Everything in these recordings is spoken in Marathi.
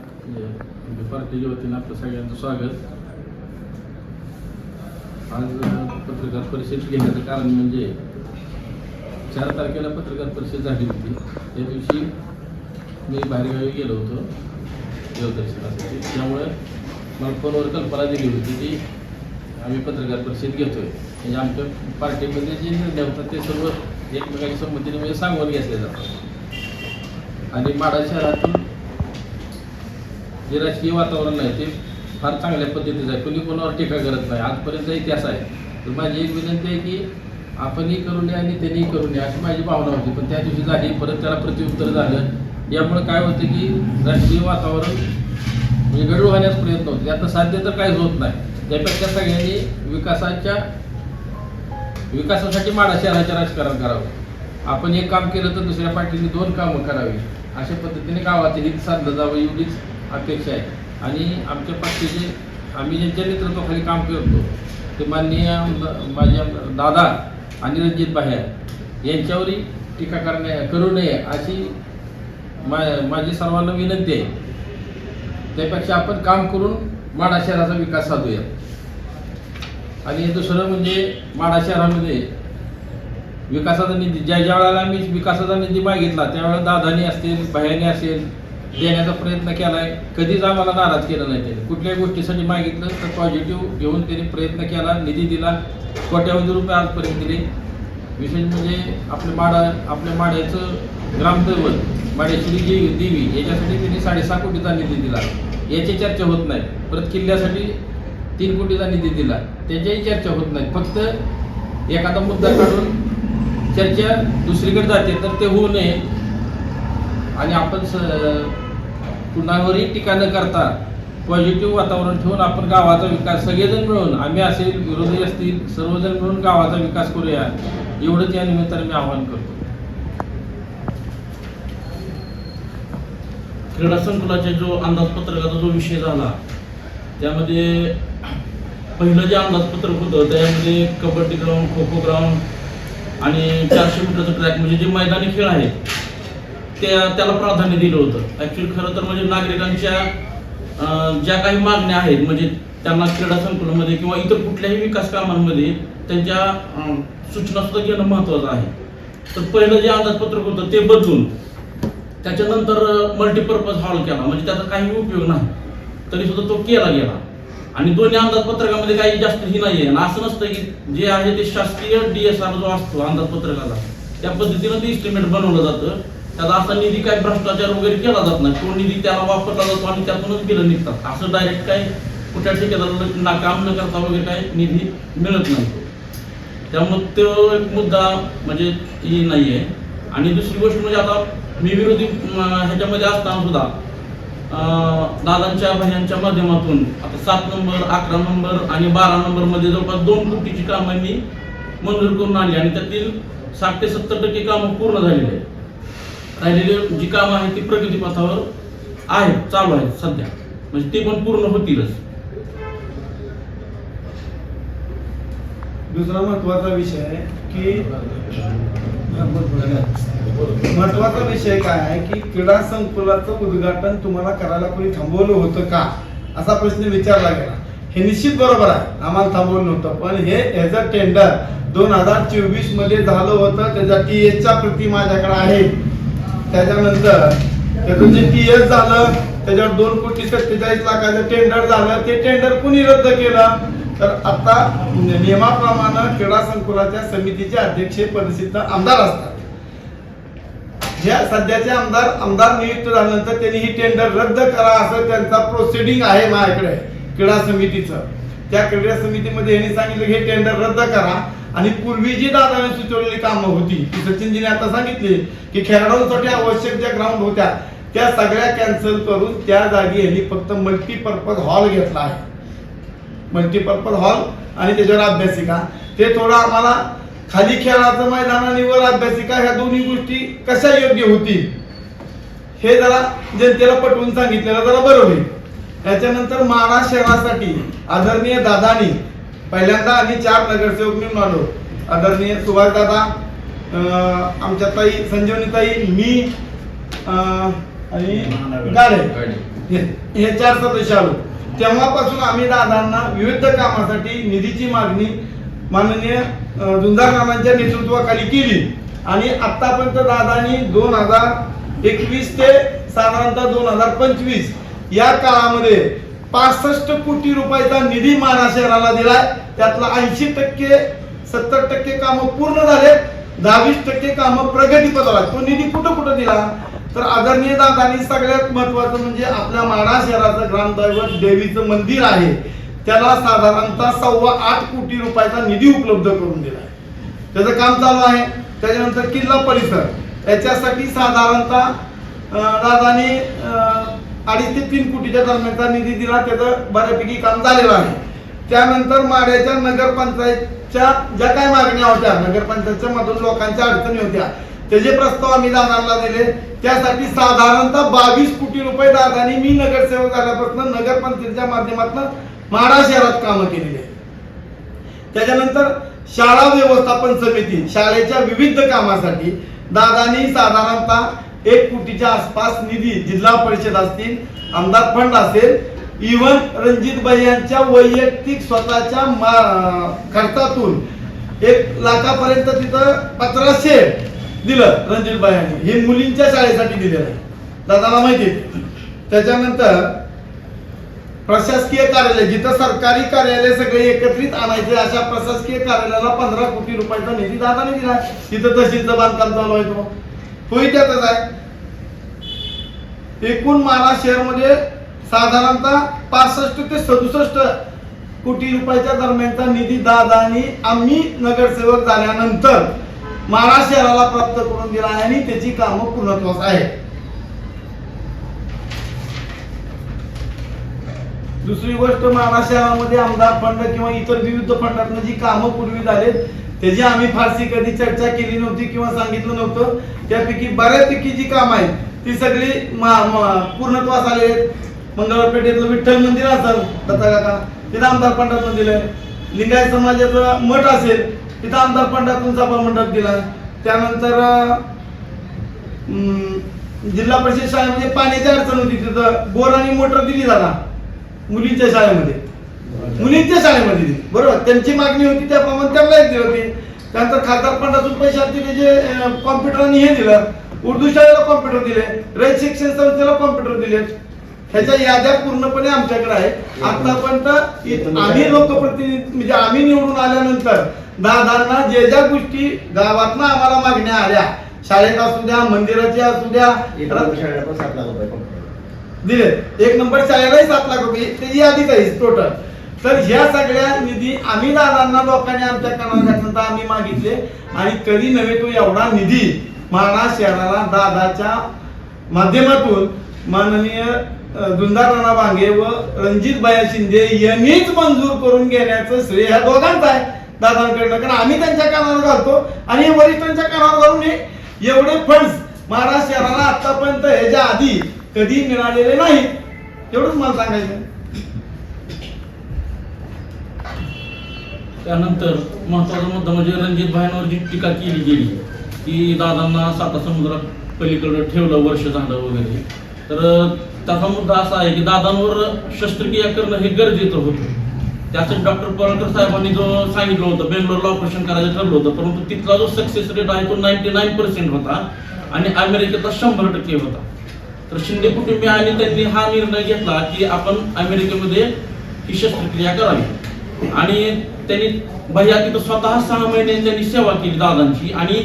पार्टीच्या वतीनं आपलं सगळ्यांचं स्वागत. आज पत्रकार परिषद घेण्याचं कारण म्हणजे 4 तारखेला पत्रकार परिषद झाली होती. त्या दिवशी मी बाहेरगावी गेलो होतो देवदर्शनासाठी. त्यामुळे मला फोनवर कल्पना दिली होती की आम्ही पत्रकार परिषद घेतोय. म्हणजे आमच्या पार्टीमध्ये जे निर्णय होतात ते सर्व एकमेकांच्या संमतीने म्हणजे सांगून घेतले जातात. आणि माढा शहरातून जे राजकीय वातावरण आहे ते फार चांगल्या पद्धतीचं आहे. कोणी कोणावर टीका करत नाही. आजपर्यंत इतिहास आहे. तर माझी एक विनंती आहे की आपणही करू नये आणि त्यांनी करू नये अशी माझी भावना होती. पण त्या दिवशी झाली, परत त्याला प्रत्युत्तर झालं. यामुळे काय होतं की राजकीय वातावरण म्हणजे गडू होण्यास प्रयत्न होते. आता साध्य तर काहीच होत नाही. त्यापेक्षा सगळ्यांनी विकासासाठी माढा शहराचे राजकारण करावं. आपण एक काम केलं तर दुसऱ्या पार्टीने 2 कामं करावी. अशा पद्धतीने गावाचे हित साधलं जावं एवढीच अपेक्षा आहे. आणि आमच्या पक्षाचे आम्ही ज्यांच्या नेतृत्वाखाली काम करतो ते माननीय माझे दादा आणि रणजित भाया यांच्यावरही टीका करू नये अशी माझी सर्वांना विनंती आहे. त्यापेक्षा आपण काम करून माढा शहराचा विकास साधूया. आणि दुसरं म्हणजे माढा शहरामध्ये विकासाचा निधी ज्या वेळेला आम्ही विकासाचा निधी मागितला त्यावेळेला दादानी असतील भयाने असेल देण्याचा प्रयत्न केला आहे. कधीच आम्हाला नाराज केलं नाही. त्याने कुठल्याही गोष्टीसाठी मागितलं तर पॉझिटिव्ह घेऊन त्यांनी प्रयत्न केला, निधी दिला. कोट्यावधी रुपये आजपर्यंत दिले. विशेष म्हणजे आपल्या माढ्याचं ग्रामदैवत माढेश्वरी देवी याच्यासाठी त्यांनी 6.5 कोटीचा निधी दिला. याची चर्चा होत नाही. परत किल्ल्यासाठी 3 कोटीचा निधी दिला. त्याच्याही चर्चा होत नाही. फक्त एखादा मुद्दा काढून चर्चा दुसरीकडे जाते तर ते होऊ नये. आणि आपण कुणावरही टीका न करता पॉझिटिव्ह वातावरण ठेवून आपण गावाचा विकास सगळेजण मिळून, आम्ही असेल विरोधी असतील सर्वजण मिळून गावाचा विकास करूया एवढंच या निमित्ताने मी आवाहन करतो. क्रीडा संकुलाच्या जो अंदाजपत्रकाचा जो विषय झाला त्यामध्ये पहिलं जे अंदाजपत्रक होतं त्यामध्ये कबड्डी ग्राउंड, खो खो ग्राउंड आणि 400 मीटरचं ट्रॅक म्हणजे जे मैदानी खेळ आहेत त्याला प्राधान्य दिलं होतं. ॲक्च्युली खरं तर म्हणजे नागरिकांच्या ज्या काही मागण्या आहेत म्हणजे त्यांना क्रीडा संकुलामध्ये किंवा इतर कुठल्याही विकास कामांमध्ये त्यांच्या सूचना सुद्धा घेणं महत्त्वाचं आहे. तर पहिलं जे अंदाजपत्रक होतं ते बदलून त्याच्यानंतर मल्टीपर्पज हॉल केला. म्हणजे त्याचा काही उपयोग नाही तरी सुद्धा तो केला गेला. आणि दोन्ही अंदाजपत्रकामध्ये काही जास्त ही नाही आहे. आणि असं नसतं की जे आहे ते शासकीय DSR जो असतो अंदाजपत्रकाला त्या पद्धतीनं ते इस्टिमेट बनवलं जातं. त्याचा असा निधी काय भ्रष्टाचार वगैरे केला जात नाही. तो निधी त्याला वापरला जातो आणि त्यातूनच बिलं निघतात. असं डायरेक्ट काय कुठल्या ठेकेदाराला काम न करता वगैरे काय निधी मिळत नाही. त्यामुळे तो एक मुद्दा म्हणजे ही नाही आहे. आणि दुसरी गोष्ट म्हणजे आता मी विरोधी ह्याच्यामध्ये असताना सुद्धा दादांच्या भयांच्या माध्यमातून आता 7 नंबर, 11 नंबर आणि 12 नंबरमध्ये जवळपास 2 कोटीची कामं मी मंजूर करून आणली. आणि त्यातील 60 ते 70% कामं पूर्ण झालेली आहेत. राहिलेली जी कामं आहेत ती प्रगतीपथावर आहेत, चालू आहेत सध्या. म्हणजे ते पण पूर्ण होतीलच. दुसरा महत्वाचा विषय काय आहे की क्रीडा संकुलाचं उद्घाटन तुम्हाला करायला कोणी थांबवलं होतं का असा प्रश्न विचारला गेला. हे निश्चित बरोबर आहे, आम्हाला थांबवलं नव्हतं. पण ह्याचं टेंडर 2024 मध्ये झालं होतं. त्याच्या TS प्रती माझ्याकडे आहे. त्याच्यानंतर त्याचं जे TS झालं त्याच्यावर 2,47,00,000 टेंडर झालं. ते टेंडर कुणी रद्द केलं तर आता नियमाप्रमाणे क्रीडा संकुलाच्या समितीचे अध्यक्ष पदसिद्ध आमदार असतात. ह्या सध्याचे आमदार नियुक्त झाल्यानंतर त्यांनी ही टेंडर रद्द करा असं त्यांचा प्रोसिडिंग आहे माझ्याकडे क्रीडा समितीचं. त्या क्रीडा समितीमध्ये यांनी सांगितलं हे टेंडर रद्द करा आणि पूर्वी जी दादाने सुचवलेली कामं होती की सचिनजीने आता सांगितले की खेळाडूंसाठी आवश्यक ज्या ग्राउंड होत्या त्या सगळ्या कॅन्सल करून त्या जागी यांनी फक्त मल्टीपर्पज हॉल घेतला आहे. मल्टीपर्पज हॉल आणि त्याच्यावर अभ्यासिका. ते थोडं आम्हाला खाली खेळाचं मैदान आणि वर अभ्यासिका ह्या दोन्ही गोष्टी कशा योग्य होतील हे जरा जनतेला पटवून सांगितलेलं जरा बरं होईल. त्याच्यानंतर माढा शहरासाठी आदरणीय दादानी पहिल्यांदा आम्ही 4 नगरसेवक निवडून आलो. आदरणीय सुभाष दादा, आमच्या ताई संजीवनी ताई, मी आणि गाडे गाडी. हे 4 सदस्य आलो. तेव्हापासून आम्ही दादांना विविध कामासाठी निधीची मागणी माननीय झुंजार नानांच्या नेतृत्वाखाली केली आणि आतापर्यंत दादांनी 2021 ते साधारणतः 2025 या काळामध्ये 65 कोटी रुपयाचा निधी माढा शहराला दिलाय. त्यातला 80% 70% कामं पूर्ण झाले, 10-20% कामं प्रगतीपथावर. तो निधी कुठं कुठं दिला तर आदरणीय दादांनी सगळ्यात महत्वाचं म्हणजे आपल्या माढा शहराचं ग्रामदैवत देवीचं मंदिर आहे त्याला साधारणतः 8.25 कोटी रुपयाचा निधी उपलब्ध करून दिला. त्याचं काम चालू आहे. त्याच्यानंतर किल्ला परिसर याच्यासाठी साधारणतः दादांनी 2.5 ते 3 कोटीच्या दरम्यानचा निधी दिला. त्याचं बऱ्यापैकी काम झालेलं आहे. त्यानंतर माढ्याच्या नगरपंचायतच्या ज्या काही मागण्या होत्या, नगरपंचायतच्या मधून लोकांच्या अडचणी होत्या, त्याचे प्रस्ताव आम्ही दादांना दिले. त्यासाठी साधारणतः 22 कोटी रुपये दादांनी मी नगरसेवक झाल्यापासून नगरपंचायतीच्या माध्यमातून माढा शहरात कामं केलेली आहेत. त्याच्यानंतर शाळा व्यवस्थापन समिती शाळेच्या विविध कामासाठी दादांनी साधारणतः 1 कोटीच्या आसपास निधी, जिल्हा परिषद असतील, आमदार फंड असेल, इव्हन रणजित यांच्या वैयक्तिक स्वतःच्या खर्चातून 1 लाखापर्यंत तिथं 1500 दिलं रणजित यांनी. हे मुलींच्या शाळेसाठी दिलेलं आहे, दादाला माहिती आहे. त्याच्यानंतर प्रशासकीय कार्यालय, जिथं सरकारी कार्यालय सगळे एकत्रित आणायचे अशा प्रशासकीय कार्यालयाला 15 कोटी रुपयाचा निधी दादाने दिला. तिथं तहसीलचं बांधकाम चालू आहे, तोही त्यातच आहे. एकूण माढा शहरमध्ये साधारणतः 65 ते 67 कोटी रुपयाच्या दरम्यानचा निधी दादानी आम्ही नगरसेवक झाल्यानंतर माढा शहराला प्राप्त करून दिला आहे आणि त्याची कामं पूर्णत्वास आहे. दुसरी गोष्ट, माढा शहरामध्ये आमदार फंड किंवा इतर विविध फंडातून जी कामं पूर्वी झालेत त्याची आम्ही फारशी कधी चर्चा केली नव्हती किंवा सांगितलं नव्हतं. त्यापैकी बऱ्यापैकी जी कामं आहेत ती सगळी पूर्णत्वास आले आहेत. मंगळपेठेतलं विठ्ठल मंदिर असेल दत्ताकाका, तिथं आमदार फंडातून दिलंय. लिंगायत समाजाचं मठ असेल तिथं आमदार फंडातून सभा मंडप दिलाय. त्यानंतर जिल्हा परिषद शाळेमध्ये पाण्याची अडचण होती, तिथं बोर आणि मोटर दिली दादा मुलींच्या शाळेमध्ये, दिली. बरोबर, त्यांची मागणी होती त्याप्रमाणे त्यांना एक दिली होती. त्यानंतर खासदार फंडातून पैसे असतील जे कॉम्प्युटरनी हे दिलं, उर्दू शाळेला कॉम्प्युटर दिले, रयत शिक्षण संस्थेला कॉम्प्युटर दिले. ह्याच्या याद्या पूर्णपणे आमच्याकडे आहे. आतापर्यंत आम्ही लोकप्रतिनिधी म्हणजे आम्ही निवडून आल्यानंतर दादांना जे ज्या गोष्टी गावातनं आम्हाला मागण्या आल्या, शाळेत असू द्या, मंदिराच्या असू द्या, दिले. 1 नंबर शाळेलाही 7 लाख रुपये त्याची यादीच आहे टोटल. तर ह्या सगळ्या निधी आम्ही दादांना लोकांनी आमच्या कानावर घातल्यानंतर आम्ही मागितले आणि कधी नव्हे तो एवढा निधी माढा शहराला दादाच्या माध्यमातून माननीय झुंजार नाना भांगे व रणजित शिंदे यांनीच मंजूर करून घेण्याचं श्रेय ह्या दोघांचं आहे दादांकडनं. कारण आम्ही त्यांच्या कानावर घालतो आणि वरिष्ठांच्या कानावर घालून एवढे फंड्स माढा शहराला आतापर्यंत ह्याच्या आधी कधी मिळालेले नाहीत. एवढंच मला सांगायचं. त्यानंतर महत्वाचा मुद्दा म्हणजे रणजित भाईंवर जी टीका केली गेली की दादांना साता समुद्रात पलीकडे ठेवलं वर्ष झालं वगैरे, तर त्याचा मुद्दा असा आहे की दादांवर शस्त्रक्रिया करणं हे गरजेचं होतं. त्यासाठी डॉक्टर पळकर साहेबांनी जो सांगितलं होतं बेंगलोरला ऑपरेशन करायचं ठरलं होतं, परंतु तिथला जो सक्सेस रेट आहे तो 99% होता आणि अमेरिकेचा 100% होता. तर शिंदे कुटुंबियांनी त्यांनी हा निर्णय घेतला की आपण अमेरिकेमध्ये ही शस्त्रक्रिया करावी आणि त्यांनी भैया तिथं स्वतः 6 महिने त्यांनी सेवा केली दादांची आणि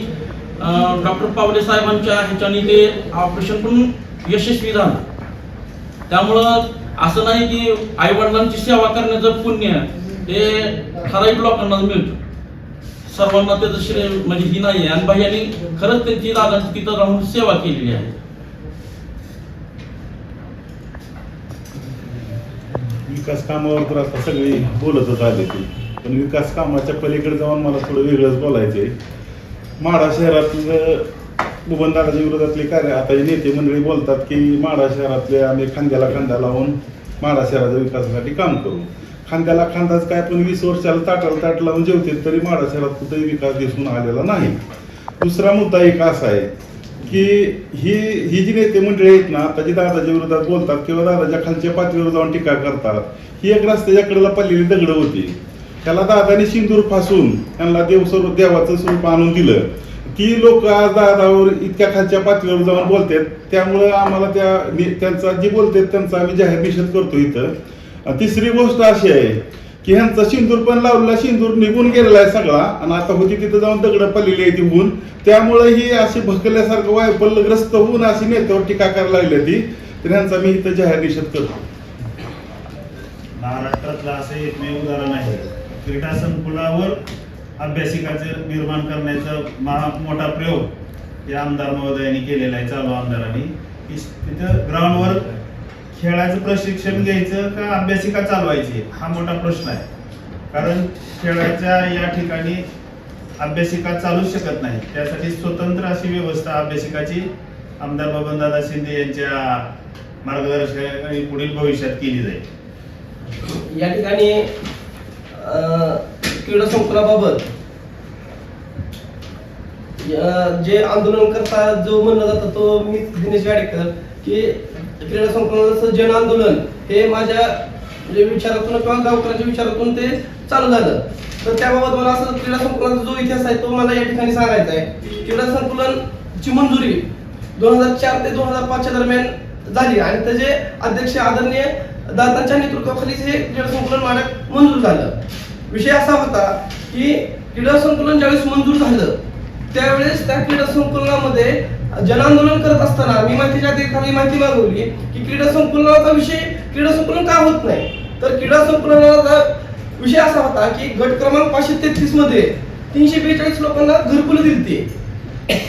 डॉक्टर पावले साहेबांच्या ह्याच्याने ते ऑपरेशन पण यशस्वी झालं. त्यामुळं असं नाही की आई वडिलांची सेवा करण्याचं पुण्य हे ठराविक लोकांनाच मिळतं, सर्वांना त्याचं श्रेय म्हणजे ही नाही आहे. आणि भैयानी खरंच त्यांची दादांची तिथं राहून सेवा केलेली आहे. विकास कामावर तर आता सगळी बोलतच आले ते, पण विकास कामाच्या पलीकडे जाऊन मला थोडं वेगळंच बोलायचंय. माढा शहरातलं बुबनदादाच्या विरोधातले कार्य आता नेते मंडळी बोलतात की माढा शहरातले आम्ही खांद्याला खांदा लावून माढा शहराच्या विकासासाठी काम करू. खांद्याला खांदाच काय, पण 20 वर्षाला ताटाला ताट लावून जेवते तरी माढा शहरात कुठेही विकास दिसून आलेला नाही. दुसरा मुद्दा एक असा आहे की ही जी नेते मंडळी आहेत ना आता जी दादाच्या विरोधात बोलतात किंवा दादाच्या खालच्या पातळीवर जाऊन टीका करतात, ही एक रस्त्याच्या कडेला पडलेली दगड होती. त्याला दादाने सिंदूर फासून त्यांना देवाचं स्वरूप आणून दिलं. ती लोक आज दादावर इतक्या खालच्या पातळीवर जाऊन बोलतात. त्यामुळं आम्हाला त्यांचा जे बोलतात त्यांचा आम्ही जाहीर निषेध करतो इथं. तिसरी गोष्ट अशी आहे की ह्यांचा सिंदूर पण लावलेला सिंदूर निघून गेलेला आहे सगळा आणि आता होती तिथं जाऊन दगड पडलेली आहे ती होऊन. त्यामुळे ही अशी भकल्यासारखं वायपल्लग्रस्त होऊन अशी नेत्यावर टीका करायला लागली ती. तर ह्यांचा मी इथं जाहीर निषेध करतो. महाराष्ट्रातलं असं एकमेव उदाहरण आहे क्रीडा संकुलावर अभ्यासिकाचे निर्माण करण्याचा मोठा प्रयोग या आमदार महोदयांनी केलेला आहे, चालू आमदारांनी. तिथं ग्राउंडवर खेळाचं प्रशिक्षण घ्यायचं का अभ्यासिका चालवायची हा मोठा प्रश्न आहे. कारण खेळाच्या या ठिकाणी अभ्यासिका चालूच शकत नाही. त्यासाठी स्वतंत्र अशी व्यवस्था अभ्यासिकाची आमदार बबनदादा शिंदे यांच्या मार्गदर्शनाखाली पुढील भविष्यात केली जाईल. या ठिकाणी क्रीडा संकुलाबाबत जे आंदोलन करता जो म्हणलं जातं तो मी दिनेश गाडेकर की क्रीडा संकुलाचं जन आंदोलन हे माझ्या विचारातून किंवा गावकऱ्यांच्या विचारातून ते चालू झालं. तर त्याबाबत मला असं क्रीडा संकुलाचा जो इतिहास आहे तो मला या ठिकाणी सांगायचा आहे. क्रीडा संकुलनची मंजुरी 2004 ते 2005 दरम्यान झाली आणि त्याचे अध्यक्ष आदरणीय दादांच्या नेतृत्वाखाली हे क्रीडा संकुलन मानक मंजूर झालं. विषय असा होता की क्रीडा संकुलन ज्यावेळेस मंजूर झालं त्यावेळेस त्या क्रीडा संकुलनामध्ये जनआंदोलन करत असताना मी माहितीच्या अधिकाऱ्यांनी माहिती मागवली की क्रीडा संकुलनाचा विषय क्रीडा संकुलन का होत नाही. तर क्रीडा संकुलनाचा विषय असा होता की गट क्रमांक 533 मध्ये 342 लोकांना घरकुलं दिलती.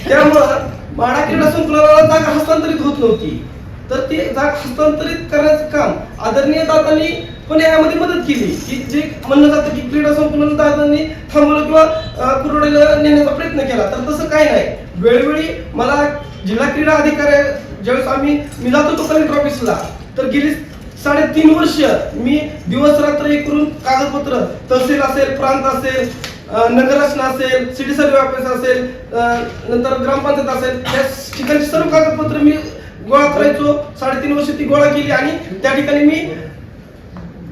त्यामुळं माडा क्रीडा संकुलनाला जागा हस्तांतरित होत नव्हती. तर ते जागा हस्तांतरित करण्याचं काम आदरणीय दादांनी पण यामध्ये मदत केली की जे म्हणलं जातं की क्रीडा संकुलन दादांनी थांबवलं किंवा कुरवड्याला नेण्याचा प्रयत्न केला, तर तसं काही नाही. वेळोवेळी मला जिल्हा क्रीडा अधिकारी ज्यावेळेस मी जातो तो कलेक्टर ऑफिसला, तर गेली 3.5 वर्ष मी दिवस रात्र एक करून कागदपत्र तहसील असेल, प्रांत असेल, नगररचना असेल, सिटी सर्व्हे ऑफिस असेल, नंतर ग्रामपंचायत असेल, या ठिकाणी सर्व कागदपत्र मी गोळा करायचो. 3.5 वर्ष ती गोळा केली आणि त्या ठिकाणी मी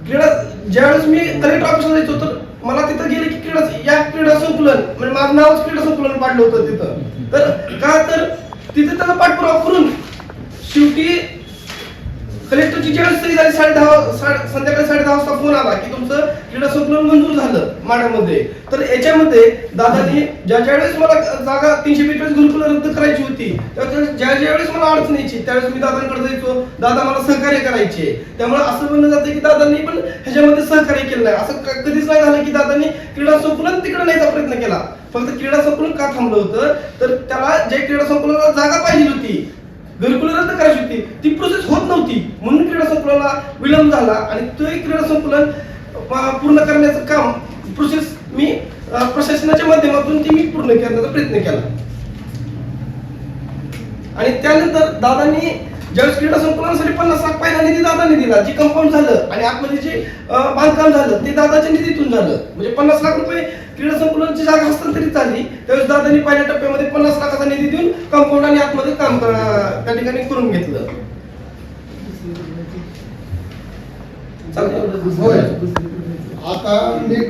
ज्यावेळेस मी कलेक्टर ऑफिसला जायचो तर मला तिथं गेले की क्रीडा संकुलन म्हणजे माझं नावच क्रीडा संकुलन पाडलं होतं तिथं. तर का तर तिथे त्याचा पाठपुरावा करून शेवटी कलेक्टरची ज्यावेळेस सही झाली संध्याकाळी 10:30 वाजता फोन आला की तुमचं क्रीडा संकुलन मंजूर झालं माड्यामध्ये. तर याच्यामध्ये दादांनी ज्यावेळेस मला जागा 342 घरकुलं रद्द करायची होती ज्यावेळेस मला अडचण यायची त्यावेळेस मी दादांकडे जायचो, दादा मला सहकार्य करायचे. त्यामुळे असं म्हणलं जातं की दादांनी पण ह्याच्यामध्ये सहकार्य केलं नाही. असं कधीच नाही झालं की दादांनी क्रीडा संकुलन तिकडे न्यायचा प्रयत्न केला. फक्त क्रीडा संकुलन का थांबलं होतं तर त्याला जे क्रीडा संकुलाला जागा पाहिजे होती, घरकुलं रद्द करायची होती, ती प्रोसेस होत नव्हती म्हणून क्रीडा संकुलाला विलंब झाला आणि ते क्रीडा संकुलन पूर्ण करण्याचं काम प्रोसेस मी प्रशासनाच्या माध्यमातून ती मी पूर्ण करण्याचा प्रयत्न केला. आणि त्यानंतर दादांनी ज्यावेळेस क्रीडा संकुलनासाठी 50 लाख पहिला निधी दादांनी दिला, जे कंपाऊंड झालं आणि आतमध्ये जे बांधकाम झालं ते दादाच्या निधीतून झालं. म्हणजे 50 लाख रुपये क्रीडा संकुलनाची जागा हस्तांतरित झाली त्यावेळेस दादांनी पहिल्या टप्प्यामध्ये 50 लाखाचा निधी देऊन कंपाऊंड आणि आतमध्ये काम त्या ठिकाणी करून घेतलं. आता